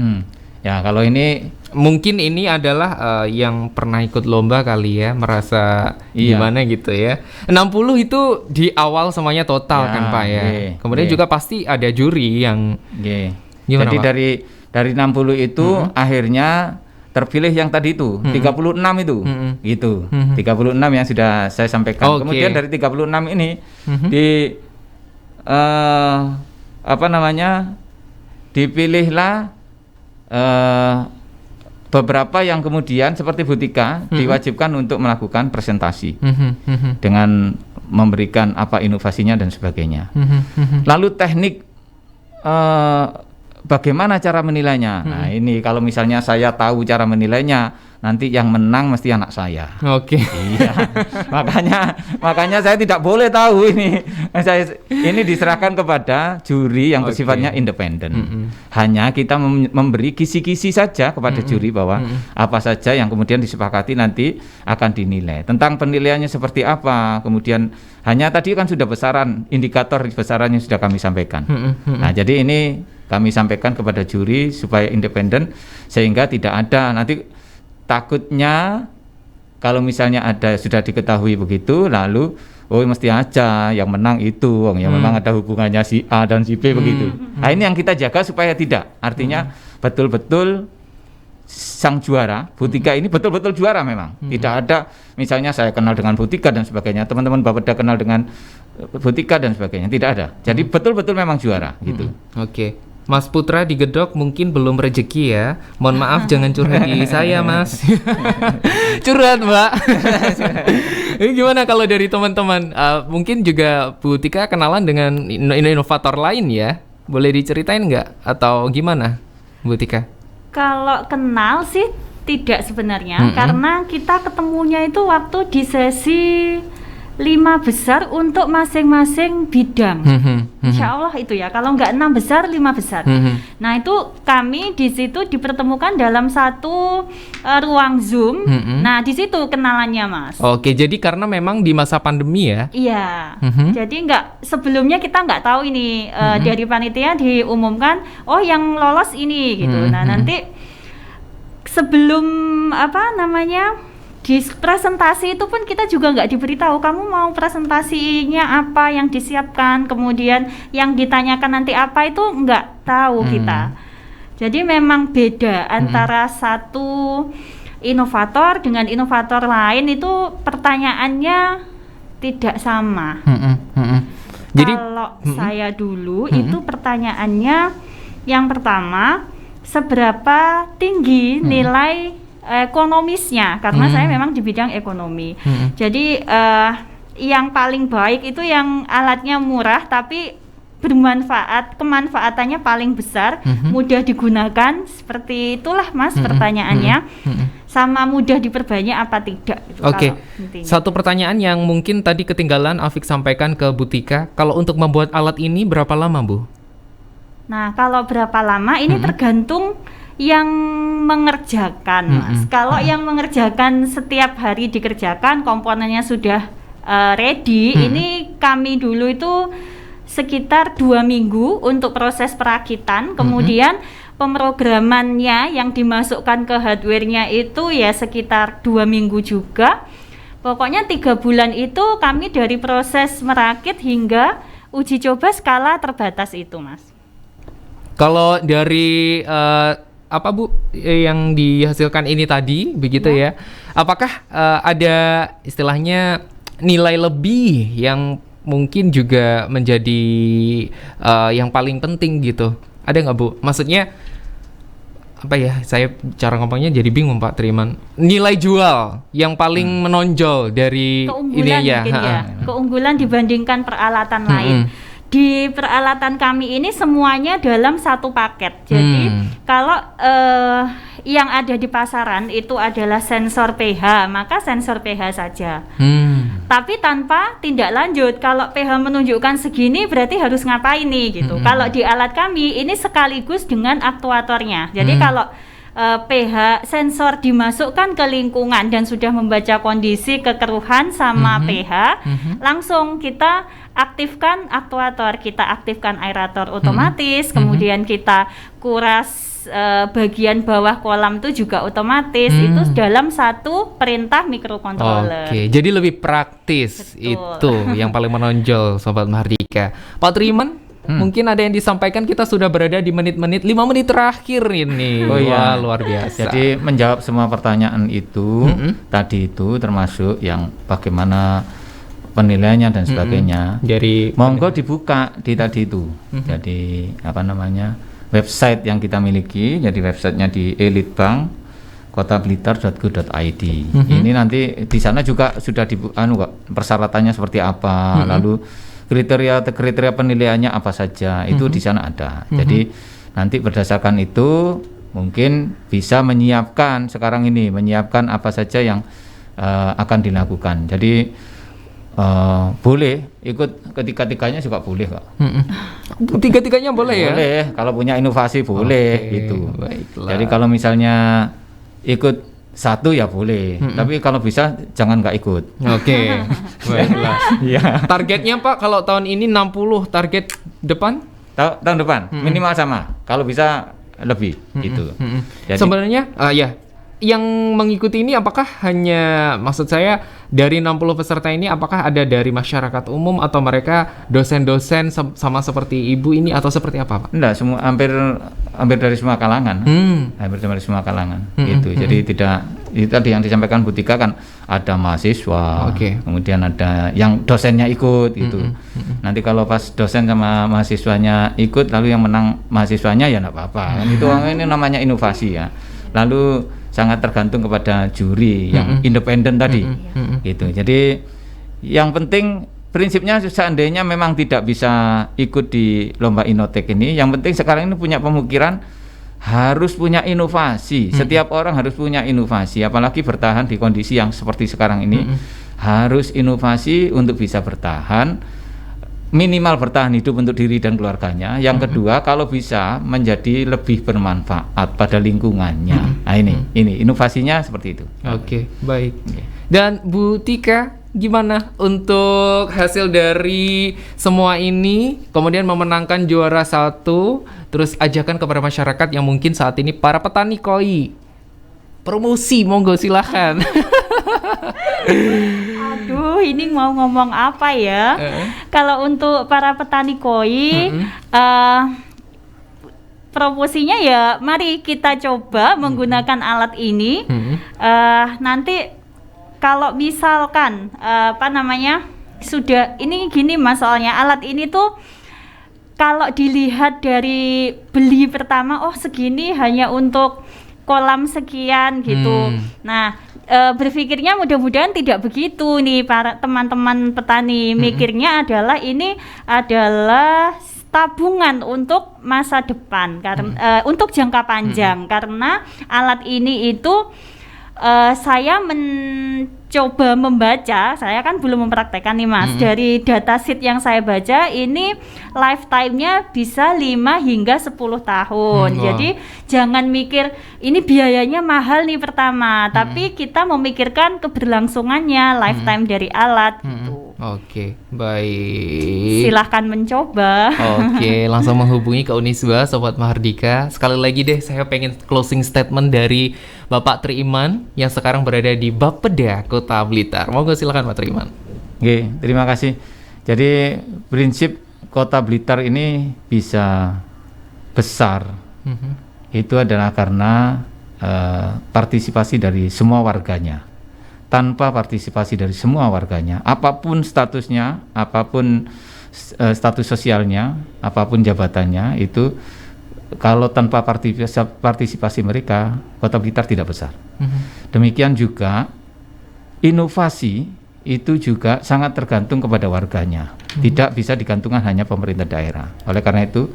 Ya kalau ini mungkin ini adalah yang pernah ikut lomba kali ya, merasa gimana gitu ya. 60 itu di awal semuanya total kan Pak ya. Kemudian juga pasti ada juri yang gimana, jadi Pak? dari 60 itu akhirnya terpilih yang tadi itu 36 itu gitu. 36 yang sudah saya sampaikan. Kemudian dari 36 ini dipilihlah beberapa yang kemudian seperti Butika diwajibkan untuk melakukan presentasi dengan memberikan apa inovasinya dan sebagainya. Lalu teknik bagaimana cara menilainya? Nah ini kalau misalnya saya tahu cara menilainya, nanti yang menang mesti anak saya. Iya. makanya saya tidak boleh tahu ini. Ini diserahkan kepada juri yang bersifatnya independen. Hanya kita memberi kisi-kisi saja kepada juri bahwa apa saja yang kemudian disepakati nanti akan dinilai. Tentang penilaiannya seperti apa, kemudian hanya tadi kan sudah besaran, indikator besarannya sudah kami sampaikan. Nah jadi ini kami sampaikan kepada juri supaya independen, sehingga tidak ada nanti takutnya kalau misalnya ada sudah diketahui begitu, lalu mesti aja yang menang itu, yang memang ada hubungannya si A dan si B begitu. Nah, ini yang kita jaga supaya tidak. Artinya betul-betul sang juara, Bu Tika ini betul-betul juara memang. Tidak ada misalnya saya kenal dengan Bu Tika dan sebagainya, teman-teman Bapeda kenal dengan Bu Tika dan sebagainya. Tidak ada. Jadi betul-betul memang juara gitu. Oke. Mas Putra di Gedok mungkin belum rezeki ya. Mohon maaf jangan curhat di saya, Mas. Curhat, Mbak. Ini gimana kalau dari teman-teman? Mungkin juga Bu Tika kenalan dengan inovator lain ya? Boleh diceritain nggak? Atau gimana, Bu Tika? Kalau kenal sih tidak sebenarnya, karena kita ketemunya itu waktu di sesi 5 besar untuk masing-masing bidang. Insya Allah itu ya, kalau nggak 6 besar, 5 besar. Nah itu kami di situ dipertemukan dalam satu ruang Zoom. Nah di situ kenalannya, Mas. Oke, jadi karena memang di masa pandemi ya? Iya, jadi sebelumnya kita nggak tahu ini dari panitia diumumkan, oh yang lolos ini gitu. Nah nanti sebelum di presentasi itu pun kita juga nggak diberitahu kamu mau presentasinya apa yang disiapkan, kemudian yang ditanyakan nanti apa, itu nggak tahu kita. Jadi memang beda antara satu inovator dengan inovator lain, itu pertanyaannya tidak sama. Jadi kalau saya dulu itu pertanyaannya yang pertama, seberapa tinggi nilai ekonomisnya, karena saya memang di bidang ekonomi. Jadi yang paling baik itu yang alatnya murah tapi bermanfaat, kemanfaatannya paling besar, mudah digunakan, seperti itulah Mas pertanyaannya. Sama mudah diperbanyak apa tidak gitu. Oke. Satu pertanyaan yang mungkin tadi ketinggalan Afik sampaikan ke Bu Tika, kalau untuk membuat alat ini berapa lama, Bu? Nah, kalau berapa lama ini tergantung yang mengerjakan, Mas. Kalau yang mengerjakan setiap hari dikerjakan, komponennya sudah ready, ini kami dulu itu sekitar 2 minggu untuk proses perakitan, kemudian pemrogramannya yang dimasukkan ke hardware-nya itu ya sekitar 2 minggu juga. Pokoknya 3 bulan itu kami dari proses merakit hingga uji coba skala terbatas itu, Mas. Kalau dari apa Bu yang dihasilkan ini tadi begitu ya? Apakah ada istilahnya nilai lebih yang mungkin juga menjadi yang paling penting gitu? Ada nggak Bu? Maksudnya apa ya? Saya cara ngomongnya jadi bingung Pak Triman. Nilai jual yang paling menonjol dari keunggulan ini ya? Keunggulan dibandingkan peralatan lain. Di peralatan kami ini semuanya dalam satu paket. Jadi kalau yang ada di pasaran itu adalah sensor pH, maka sensor pH saja. Tapi tanpa tindak lanjut. Kalau pH menunjukkan segini berarti harus ngapain nih gitu. Kalau di alat kami ini sekaligus dengan aktuatornya. Jadi kalau pH sensor dimasukkan ke lingkungan dan sudah membaca kondisi kekeruhan sama pH, langsung kita aktifkan aktuator, kita aktifkan aerator otomatis, kemudian kita kuras bagian bawah kolam itu juga otomatis. Itu dalam satu perintah microcontroller. Oke, jadi lebih praktis. Betul. Itu yang paling menonjol Sobat Mahardika. Pak Triman, mungkin ada yang disampaikan, kita sudah berada di menit-menit 5 menit terakhir ini. Wah, luar biasa. Jadi menjawab semua pertanyaan itu tadi itu termasuk yang bagaimana penilaiannya dan sebagainya. Dari monggo dibuka di tadi itu. Jadi website yang kita miliki, jadi websitenya di elitbank kotablitar.go.id. Ini nanti di sana juga sudah persyaratannya seperti apa, lalu kriteria penilaiannya apa saja, itu di sana ada. Jadi nanti berdasarkan itu mungkin bisa menyiapkan apa saja yang akan dilakukan. Jadi boleh ikut ketiga-tiganya juga boleh kok. Tiga-tiganya boleh ya? Boleh, kalau punya inovasi boleh gitu. Baiklah. Jadi kalau misalnya ikut satu ya boleh, tapi kalau bisa jangan nggak ikut. Baiklah. Ya. Targetnya Pak kalau tahun ini 60, target depan? tahun depan minimal sama, kalau bisa lebih gitu. Jadi, sebenarnya ya, yang mengikuti ini apakah hanya, maksud saya dari 60 peserta ini apakah ada dari masyarakat umum atau mereka dosen-dosen sama seperti ibu ini atau seperti apa, Pak? enggak, semua hampir dari semua kalangan. Hampir dari semua kalangan gitu. Jadi tidak itu tadi yang disampaikan Bu Tika kan, ada mahasiswa, kemudian ada yang dosennya ikut gitu. Nanti kalau pas dosen sama mahasiswanya ikut lalu yang menang mahasiswanya ya enggak apa-apa. Kan itu ini namanya inovasi ya. Lalu sangat tergantung kepada juri yang independen tadi gitu. Jadi yang penting prinsipnya seandainya memang tidak bisa ikut di lomba Innotek ini, yang penting sekarang ini punya pemikiran harus punya inovasi. Setiap orang harus punya inovasi, apalagi bertahan di kondisi yang seperti sekarang ini. Harus inovasi untuk bisa bertahan, minimal bertahan hidup untuk diri dan keluarganya. Yang kedua, kalau bisa menjadi lebih bermanfaat pada lingkungannya. Nah ini inovasinya seperti itu. Oke, baik. Dan Bu Tika, gimana untuk hasil dari semua ini, kemudian memenangkan juara 1, terus ajakan kepada masyarakat yang mungkin saat ini para petani koi, promosi, monggo silahkan. Aduh, ini mau ngomong apa ya? Kalau untuk para petani koi, promosinya ya mari kita coba menggunakan alat ini. Nanti kalau misalkan sudah ini gini Mas, soalnya alat ini tuh kalau dilihat dari beli pertama, oh segini hanya untuk kolam sekian gitu. Nah, berpikirnya mudah-mudahan tidak begitu nih para teman-teman petani. Mikirnya adalah ini adalah tabungan untuk masa depan, karena untuk jangka panjang. Karena alat ini itu saya mencoba membaca, saya kan belum mempraktekkan nih Mas. Dari datasheet yang saya baca ini lifetime-nya bisa 5 hingga 10 tahun. Jadi jangan mikir ini biayanya mahal nih pertama, tapi kita memikirkan keberlangsungannya, lifetime dari alat gitu. Oke, baik. Silahkan mencoba. Oke, langsung menghubungi ke Unisba, Sobat Mahardika. Sekali lagi deh, saya pengen closing statement dari Bapak Triiman yang sekarang berada di Bapeda, Kota Blitar. Monggo silakan Pak Triiman. Oke, terima kasih. Jadi prinsip Kota Blitar ini bisa besar, itu adalah karena partisipasi dari semua warganya. Tanpa partisipasi dari semua warganya, apapun statusnya, apapun status sosialnya, apapun jabatannya, itu kalau tanpa partisipasi mereka, Kota Blitar tidak besar. Demikian juga inovasi itu juga sangat tergantung kepada warganya, tidak bisa digantungkan hanya pemerintah daerah. Oleh karena itu,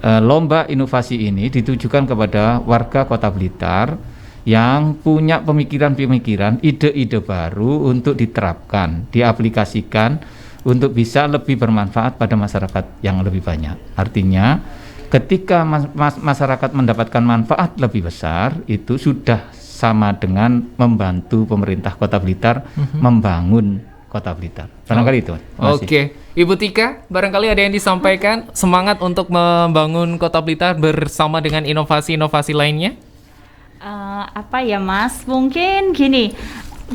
lomba inovasi ini ditujukan kepada warga Kota Blitar yang punya pemikiran-pemikiran, ide-ide baru untuk diterapkan, diaplikasikan untuk bisa lebih bermanfaat pada masyarakat yang lebih banyak. Artinya, ketika masyarakat mendapatkan manfaat lebih besar, itu sudah sama dengan membantu pemerintah Kota Blitar membangun Kota Blitar. Barangkali itu. Oke, Ibu Tika, barangkali ada yang disampaikan semangat untuk membangun Kota Blitar bersama dengan inovasi-inovasi lainnya? Apa ya Mas, mungkin gini,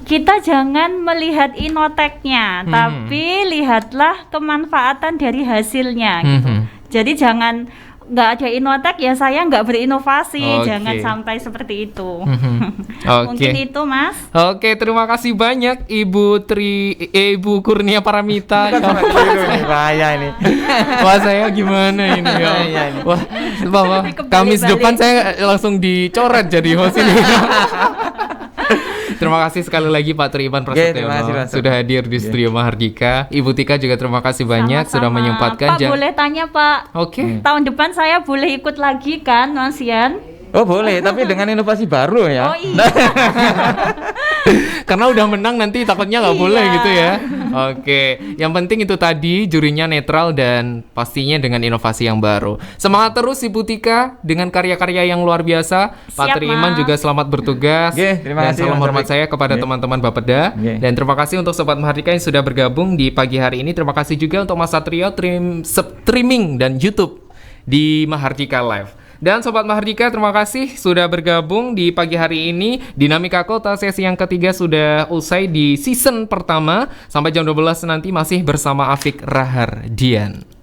kita jangan melihat inoteknya, tapi lihatlah kemanfaatan dari hasilnya gitu. Jadi jangan nggak ada inotek ya saya nggak berinovasi, jangan sampai seperti itu. Mungkin itu Mas. Oke, terima kasih banyak Ibu Kurnia Paramita. Bahaya ini. Wah, saya gimana ini ya? Wah, Bapak, Kamis depan saya langsung dicoret jadi host ini. Terima kasih sekali lagi Pak Triiman Prasetyono sudah hadir di studio Mahardika. Ibu Tika juga terima kasih banyak sudah menyempatkan. Pak, boleh tanya Pak? Oke. Tahun depan saya boleh ikut lagi kan, Mas Yan? Oh boleh, tapi dengan inovasi baru ya. Oh iya. Karena udah menang nanti takutnya nggak boleh Iya. gitu ya. Oke, yang penting itu tadi jurinya netral dan pastinya dengan inovasi yang baru. Semangat terus Ibu Tika dengan karya-karya yang luar biasa. Pak Siap, Triman Mas. juga selamat bertugas. Oke, terima Dan kasih, salam Mas hormat Taufik. saya kepada Oke. teman-teman Bapeda. Oke. Dan terima kasih untuk Sobat Mahardika yang sudah bergabung di pagi hari ini. Terima kasih juga untuk Mas Satrio streaming dan YouTube di Mahardika Live. Dan Sobat Mahardika, terima kasih sudah bergabung di pagi hari ini. Dinamika Kota sesi yang ketiga sudah usai di season pertama. Sampai jam 12 nanti masih bersama Afik Rahardian.